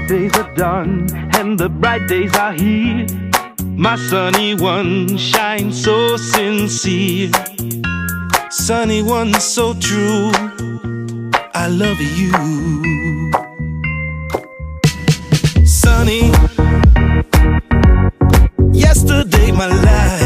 dark days are done and the bright days are here. My sunny one shines so sincere, sunny one so true. I love you. Sunny, yesterday my life